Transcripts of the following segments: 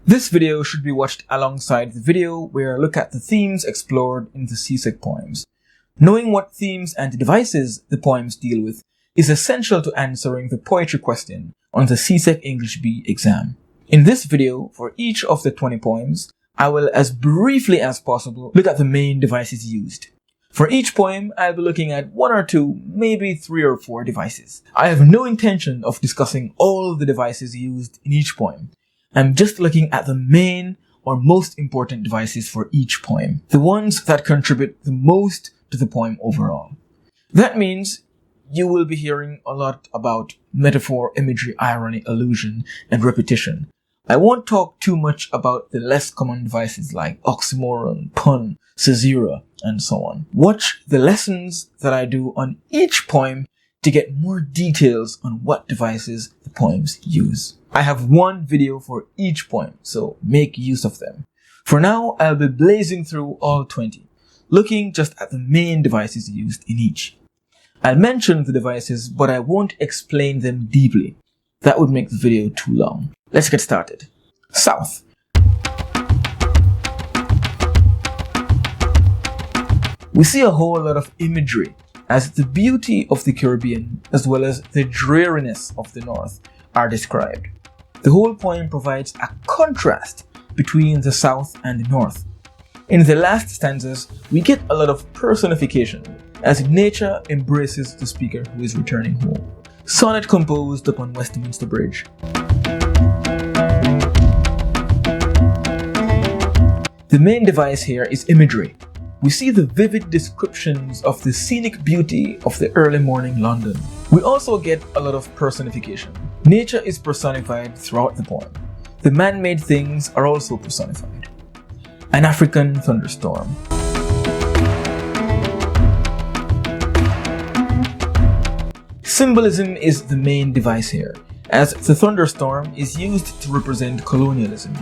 This video should be watched alongside the video where I look at the themes explored in the CSEC poems. Knowing what themes and devices the poems deal with is essential to answering the poetry question on the CSEC English B exam. In this video, for each of the 20 poems, I will, as briefly as possible, look at the main devices used. For each poem, I'll be looking at 1 or 2, maybe 3 or 4 devices. I have no intention of discussing all the devices used in each poem. I'm just looking at the main or most important devices for each poem, the ones that contribute the most to the poem overall. That means you will be hearing a lot about metaphor, imagery, irony, allusion, and repetition. I won't talk too much about the less common devices like oxymoron, pun, caesura, and so on. Watch the lessons that I do on each poem to get more details on what devices the poems use. I have one video for each poem, so make use of them. For now, I'll be blazing through all 20, looking just at the main devices used in each. I'll mention the devices, but I won't explain them deeply. That would make the video too long. Let's get started. South. We see a whole lot of imagery as the beauty of the Caribbean as well as the dreariness of the North are described. The whole poem provides a contrast between the South and the North. In the last stanzas, we get a lot of personification as nature embraces the speaker who is returning home. Sonnet composed upon Westminster Bridge. The main device here is imagery. We see the vivid descriptions of the scenic beauty of the early morning London. We also get a lot of personification. Nature is personified throughout the poem. The man-made things are also personified. An African thunderstorm. Symbolism is the main device here, as the thunderstorm is used to represent colonialism.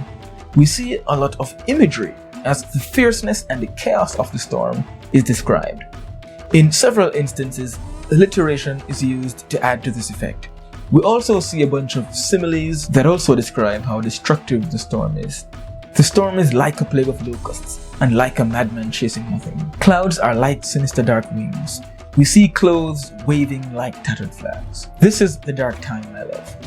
We see a lot of imagery as the fierceness and the chaos of the storm is described. In several instances, alliteration is used to add to this effect. We also see a bunch of similes that also describe how destructive the storm is. The storm is like a plague of locusts and like a madman chasing nothing. Clouds are like sinister dark wings. We see clothes waving like tattered flags. This is the dark time I love.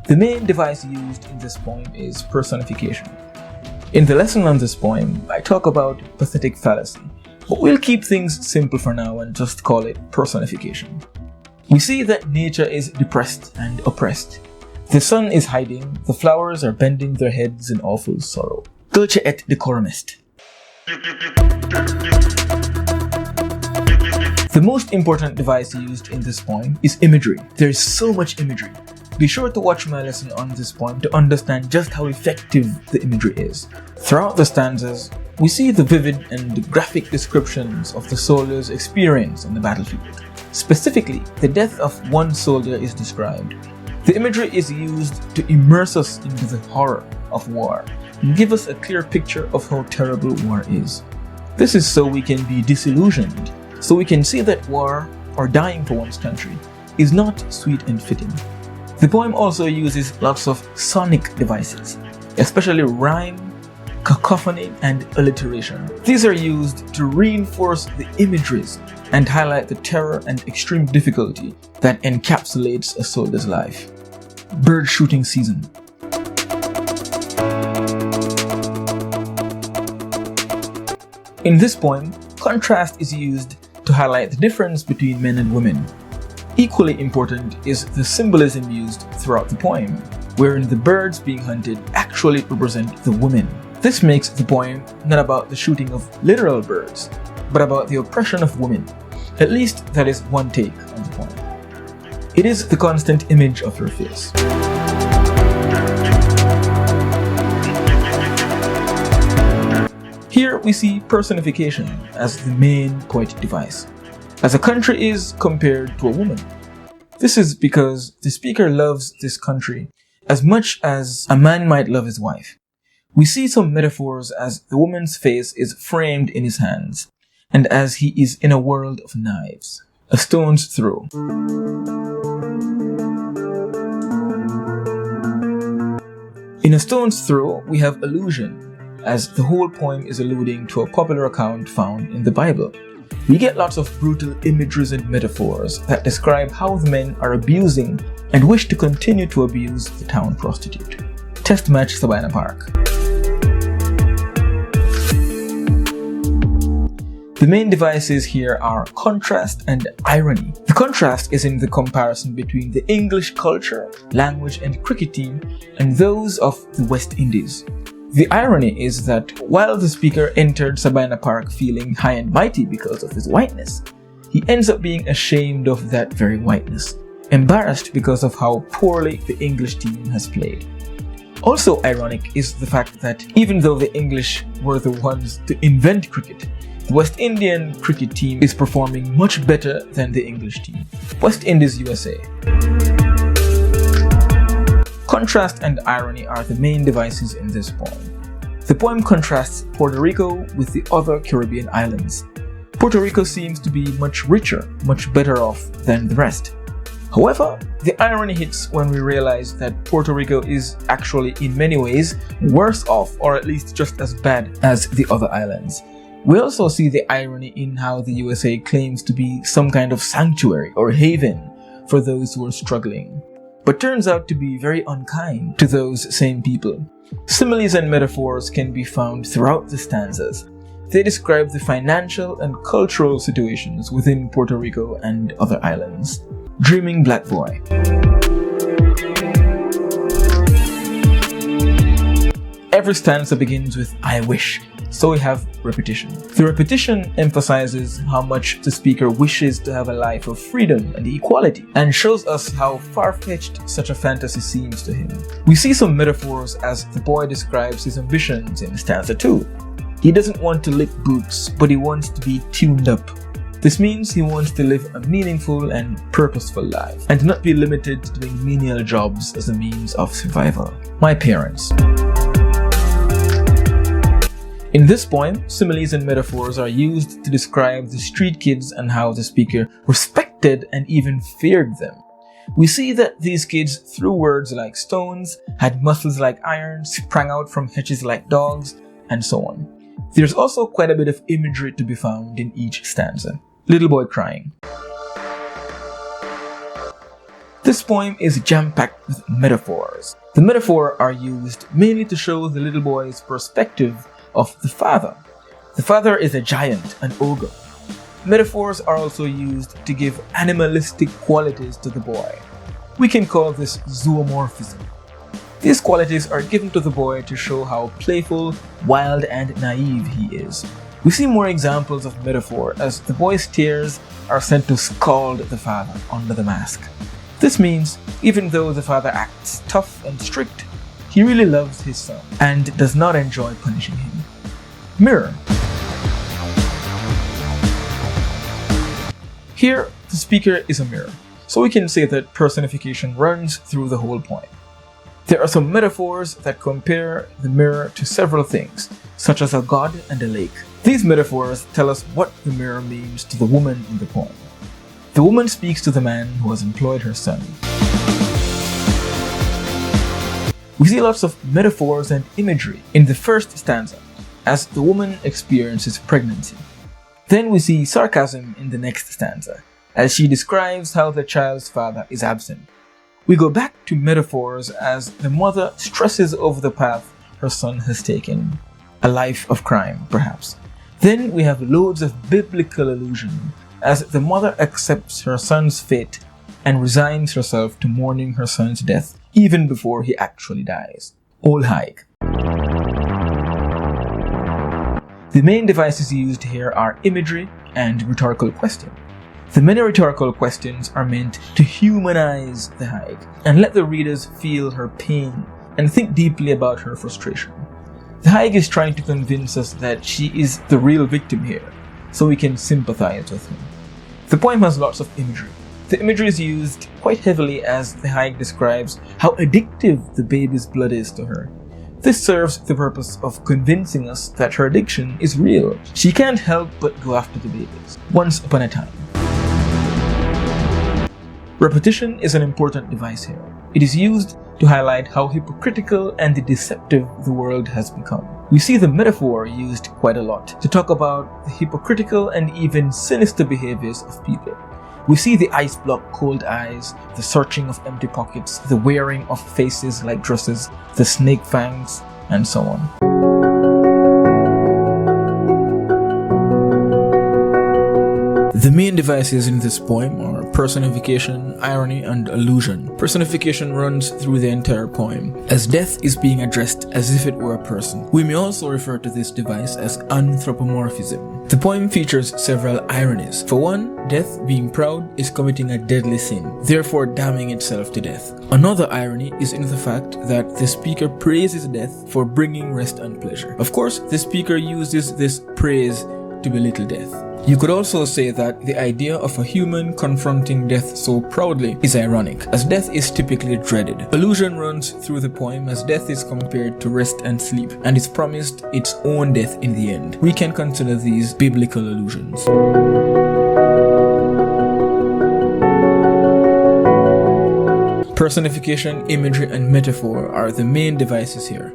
The main device used in this poem is personification. In the lesson on this poem, I talk about pathetic fallacy, but we'll keep things simple for now and just call it personification. We see that nature is depressed and oppressed. The sun is hiding, the flowers are bending their heads in awful sorrow. Dulce et decorum est. The most important device used in this poem is imagery. There is so much imagery. Be sure to watch my lesson on this poem to understand just how effective the imagery is. Throughout the stanzas, we see the vivid and graphic descriptions of the soldier's experience on the battlefield. Specifically, the death of one soldier is described. The imagery is used to immerse us into the horror of war and give us a clear picture of how terrible war is. This is so we can be disillusioned, so we can see that war, or dying for one's country, is not sweet and fitting. The poem also uses lots of sonic devices, especially rhyme, cacophony, and alliteration. These are used to reinforce the imageries and highlight the terror and extreme difficulty that encapsulates a soldier's life. Bird shooting season. In this poem, contrast is used to highlight the difference between men and women. Equally important is the symbolism used throughout the poem, wherein the birds being hunted actually represent the women. This makes the poem not about the shooting of literal birds, but about the oppression of women. At least that is one take on the poem. It is the constant image of her face. Here we see personification as the main poetic device, as a country is compared to a woman. This is because the speaker loves this country as much as a man might love his wife. We see some metaphors as the woman's face is framed in his hands, and as he is in a world of knives, a stone's throw. a stone's throw, we have allusion, as the whole poem is alluding to a popular account found in the Bible. We get lots of brutal imageries and metaphors that describe how the men are abusing and wish to continue to abuse the town prostitute. Test match Sabina Park. The main devices here are contrast and irony. The contrast is in the comparison between the English culture, language and cricket team and those of the West Indies. The irony is that while the speaker entered Sabina Park feeling high and mighty because of his whiteness, he ends up being ashamed of that very whiteness, embarrassed because of how poorly the English team has played. Also ironic is the fact that even though the English were the ones to invent cricket, the West Indian cricket team is performing much better than the English team. West Indies, USA. Contrast and irony are the main devices in this poem. The poem contrasts Puerto Rico with the other Caribbean islands. Puerto Rico seems to be much richer, much better off than the rest. However, the irony hits when we realize that Puerto Rico is actually in many ways worse off, or at least just as bad as the other islands. We also see the irony in how the USA claims to be some kind of sanctuary or haven for those who are struggling, but turns out to be very unkind to those same people. Similes and metaphors can be found throughout the stanzas. They describe the financial and cultural situations within Puerto Rico and other islands. Dreaming Black Boy. Every stanza begins with I wish, so we have repetition. The repetition emphasizes how much the speaker wishes to have a life of freedom and equality, and shows us how far-fetched such a fantasy seems to him. We see some metaphors as the boy describes his ambitions in stanza 2. He doesn't want to lick boots, but he wants to be tuned up. This means he wants to live a meaningful and purposeful life, and not be limited to doing menial jobs as a means of survival. My parents. In this poem, similes and metaphors are used to describe the street kids and how the speaker respected and even feared them. We see that these kids threw words like stones, had muscles like iron, sprang out from hedges like dogs, and so on. There's also quite a bit of imagery to be found in each stanza. Little boy crying. This poem is jam-packed with metaphors. The metaphors are used mainly to show the little boy's perspective of the father. The father is a giant, an ogre. Metaphors are also used to give animalistic qualities to the boy. We can call this zoomorphism. These qualities are given to the boy to show how playful, wild, and naive he is. We see more examples of metaphor as the boy's tears are sent to scald the father under the mask. This means, even though the father acts tough and strict, he really loves his son and does not enjoy punishing him. Mirror. Here, the speaker is a mirror, so we can say that personification runs through the whole poem. There are some metaphors that compare the mirror to several things, such as a god and a lake. These metaphors tell us what the mirror means to the woman in the poem. The woman speaks to the man who has employed her son. We see lots of metaphors and imagery in the first stanza, as the woman experiences pregnancy. Then we see sarcasm in the next stanza, as she describes how the child's father is absent. We go back to metaphors as the mother stresses over the path her son has taken, a life of crime, perhaps. Then we have loads of biblical allusion, as the mother accepts her son's fate and resigns herself to mourning her son's death even before he actually dies. Old hike. The main devices used here are imagery and rhetorical question. The many rhetorical questions are meant to humanize the hike and let the readers feel her pain and think deeply about her frustration. The hike is trying to convince us that she is the real victim here, so we can sympathize with him. The poem has lots of imagery. The imagery is used quite heavily as the hike describes how addictive the baby's blood is to her. This serves the purpose of convincing us that her addiction is real. She can't help but go after the babies, once upon a time. Repetition is an important device here. It is used to highlight how hypocritical and deceptive the world has become. We see the metaphor used quite a lot to talk about the hypocritical and even sinister behaviors of people. We see the ice block cold eyes, the searching of empty pockets, the wearing of faces like dresses, the snake fangs, and so on. The main devices in this poem are personification, irony, and allusion. Personification runs through the entire poem, as death is being addressed as if it were a person. We may also refer to this device as anthropomorphism. The poem features several ironies. For one, death, being proud, is committing a deadly sin, therefore damning itself to death. Another irony is in the fact that the speaker praises death for bringing rest and pleasure. Of course, the speaker uses this praise to belittle death. You could also say that the idea of a human confronting death so proudly is ironic, as death is typically dreaded. Allusion runs through the poem as death is compared to rest and sleep, and is promised its own death in the end. We can consider these biblical allusions. Personification, imagery, and metaphor are the main devices here.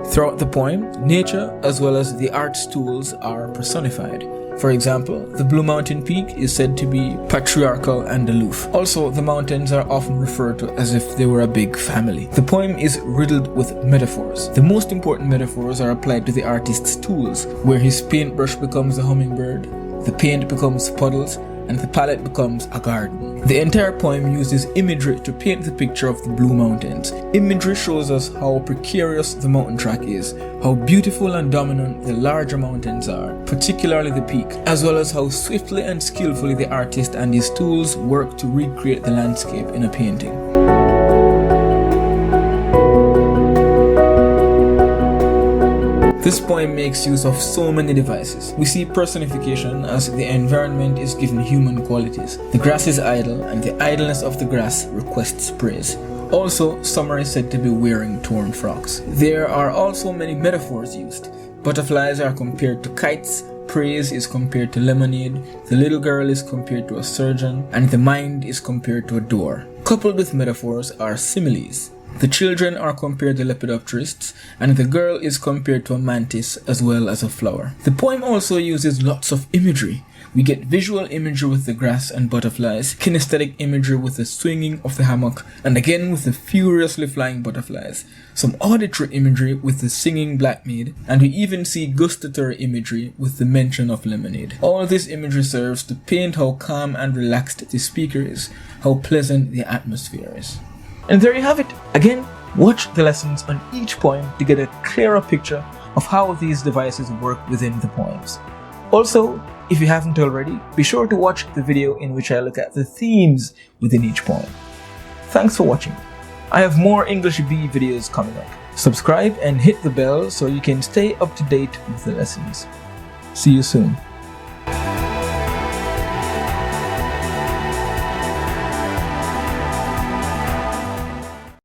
Throughout the poem, nature as well as the art's tools are personified. For example, the Blue Mountain Peak is said to be patriarchal and aloof. Also, the mountains are often referred to as if they were a big family. The poem is riddled with metaphors. The most important metaphors are applied to the artist's tools, where his paintbrush becomes a hummingbird, the paint becomes puddles, and the palette becomes a garden. The entire poem uses imagery to paint the picture of the Blue Mountains. Imagery shows us how precarious the mountain track is, how beautiful and dominant the larger mountains are, particularly the peak, as well as how swiftly and skillfully the artist and his tools work to recreate the landscape in a painting. This poem makes use of so many devices. We see personification as the environment is given human qualities. The grass is idle, and the idleness of the grass requests praise. Also, summer is said to be wearing torn frocks. There are also many metaphors used. Butterflies are compared to kites, praise is compared to lemonade, the little girl is compared to a surgeon, and the mind is compared to a door. Coupled with metaphors are similes. The children are compared to lepidopterists, and the girl is compared to a mantis as well as a flower. The poem also uses lots of imagery. We get visual imagery with the grass and butterflies, kinesthetic imagery with the swinging of the hammock, and again with the furiously flying butterflies, some auditory imagery with the singing black maid, and we even see gustatory imagery with the mention of lemonade. All this imagery serves to paint how calm and relaxed the speaker is, how pleasant the atmosphere is. And there you have it. Again, watch the lessons on each poem to get a clearer picture of how these devices work within the poems. Also, if you haven't already, be sure to watch the video in which I look at the themes within each poem. Thanks for watching. I have more English B videos coming up. Subscribe and hit the bell so you can stay up to date with the lessons. See you soon.